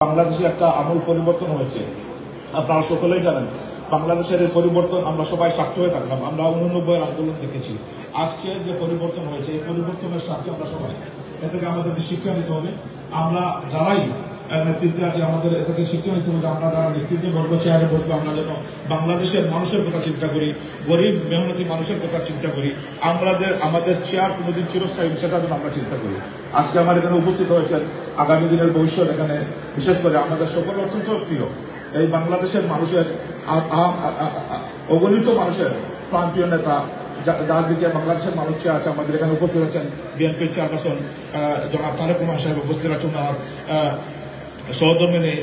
বাংলাদেশে একটা আমূল পরিবর্তন হয়েছে। আপনারা সকলেই জানেন বাংলাদেশের এই পরিবর্তন আমরা সবাই সাক্ষী হয়ে থাকলাম। আমরা 89-এর আন্দোলন দেখেছি। আজকে যে পরিবর্তন হয়েছে এই পরিবর্তনের সাথে আমরা সবাই এ থেকে আমাদের শিক্ষা নিতে হবে। আমরা যারাই নেতৃত্বে আছে আমাদের এ থেকে শিক্ষা নিতে হবে। আমরা যারা নেতৃত্বে বসবো, চেয়ারে বসবো, আমরা যেন বাংলাদেশের মানুষের কথা চিন্তা করি, গরিব মেহনতি মানুষের কথা চিন্তা করি। আমাদের চেয়ার কোনোদিন চিরস্থায়ী সেটা যেন আমরা চিন্তা করি। আজকে আমার এখানে উপস্থিত হয়েছেন আগামী দিনের ভবিষ্যৎ এখানে বিশেষ করে আমাদের সকল অত্যন্ত প্রিয় এই বাংলাদেশের মানুষের অগণিত মানুষের প্রাণপ্রিয় নেতা যার দিকে বাংলাদেশের মানুষ চেয়ে আছে। আমাদের এখানে উপস্থিত আছেন বিএনপির চেয়ারপারসন জনাব তারেক রহমান সাহেব, উপস্থিত আছেন ওনার সহধর্মিনী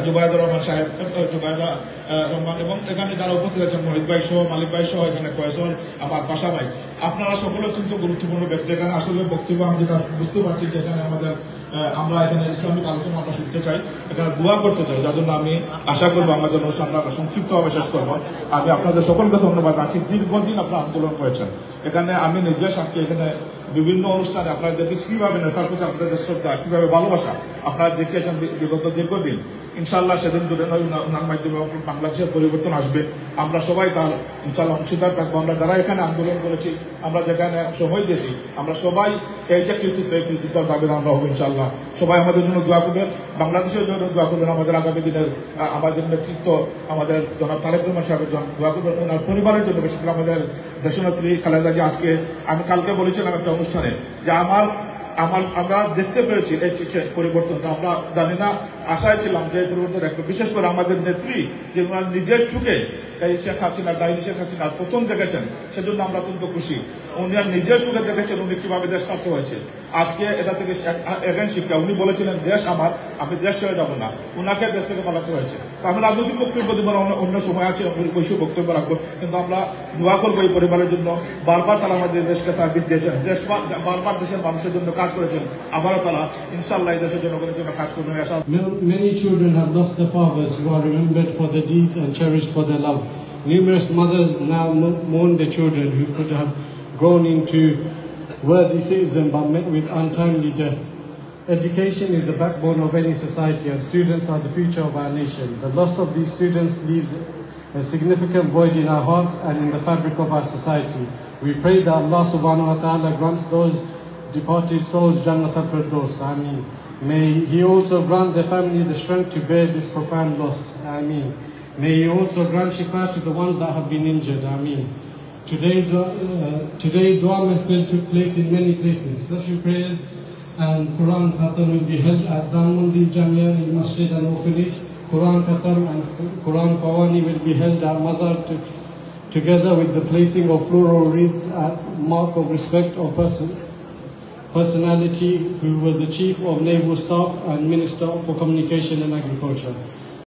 জুবাইদুর রহমান সাহেব, জুবাইদা রহমান, এবং এখানে যারা উপস্থিত আছেন মোহিত ভাই সহ, মালিক ভাই সহ, এখানে কয়েসর, আমার পাশা ভাই, আপনারা সকলে অত্যন্ত গুরুত্বপূর্ণ ব্যক্তি। এখানে আসলে বক্তব্য আমি যেটা বুঝতে পারছি যে এখানে আমরা এখানে ইসলামিক আলোচনা আমরা শুনতে চাই, এখানে দোয়া করতে চাই, যার জন্য আমি আশা করবো আমাদের অনুষ্ঠানটা আমরা সংক্ষিপ্তভাবে শেষ করবো। আমি আপনাদের সকলকে ধন্যবাদ জানাচ্ছি। দীর্ঘদিন আপনারা আন্দোলন করেছেন, এখানে আমি নিজে সাক্ষী। এখানে বিভিন্ন অনুষ্ঠানে আপনারা দেখেছি কিভাবে নেতার প্রতি আপনাদের শ্রদ্ধা, কিভাবে ভালোবাসা আপনারা দেখিয়েছেন বিগত দীর্ঘদিন। ইনশাআল্লাহ সেদিন দূরে নয়, ওনার মাধ্যমে বাংলাদেশের পরিবর্তন আসবে। আমরা সবাই তার ইনশাআল্লাহ অংশীদার থাকবো। আমরা যারা এখানে আন্দোলন করেছি, আমরা যেখানে সময় দিয়েছি, আমরা সবাই এই যে কৃতিত্ব, এই কৃতিত্বের দাবিদার আমরা হবো ইনশাআল্লাহ। সবাই আমাদের জন্য দোয়া করবেন, বাংলাদেশের জন্য দোয়া করবেন। আমাদের আগামী দিনের আমাদের নেতৃত্ব আমাদের জনাব তারেক রহমান সাহেবের জন্য দোয়া করবেন, ওনার পরিবারের জন্য, বিশেষ করে আমাদের দেশনেত্রী খালেদা জিয়া। আজকে আমি কালকে বলেছিলাম একটা অনুষ্ঠানে যে আমরা দেখতে পেরেছি এই পরিবর্তনটা। আমরা জানি না, আশায় ছিলাম যে পরিবর্তন একটু, বিশেষ করে আমাদের নেত্রী যে নিজের চোখে এই শেখ হাসিনা, ডাইনি শেখ হাসিনা প্রথম দেখেছেন, সেজন্য আমরা অত্যন্ত খুশি। উনি নিজের চোখে দেখেছেন উনি কিভাবে দেশ কাঁপতে হয়েছে। আজকে এটা থেকে এগেন শিক্ষা। উনি বলেছিলেন দেশ আমার, আমি দেশ ছেড়ে যাবো না, উনাকে দেশ থেকে পালাতে হয়েছে। তো আমি রাজনৈতিক বক্তব্য দিব না, অন্য সময় আছে বৈশ্বিক বক্তব্য রাখবো, কিন্তু আমরা দোয়া করবো এই পরিবারের জন্য। বারবার তারা আমাদের দেশকে সার্ভিস দিয়েছেন, বারবার দেশের মানুষের জন্য কাজ করেছেন। আবারও তারা ইনশাআল্লাহ এই দেশের জনগণের জন্য কাজ করবেন। Many children have lost their fathers who are remembered for their deeds and cherished for their love. Numerous mothers now mourn their children who could have grown into worthy citizens but met with untimely death. Education is the backbone of any society, and students are the future of our nation. The loss of these students leaves a significant void in our hearts and in the fabric of our society. We pray that Allah subhanahu wa ta'ala grants those departed souls Jannat al-Firdaus. Ameen. May He also grant their family the strength to bear this profound loss. Ameen. May He also grant shifa to the ones that have been injured. Ameen. Today dua mahfil took place in many places. Special prayers and Quran Khatam will be held at Dhanmondi Jamia in Masjid and Orphanage. Quran Khatam and Quran Qawani will be held at Mazar together with the placing of floral wreaths at mark of respect of personality who was the Chief of Naval Staff and Minister for Communication and Agriculture.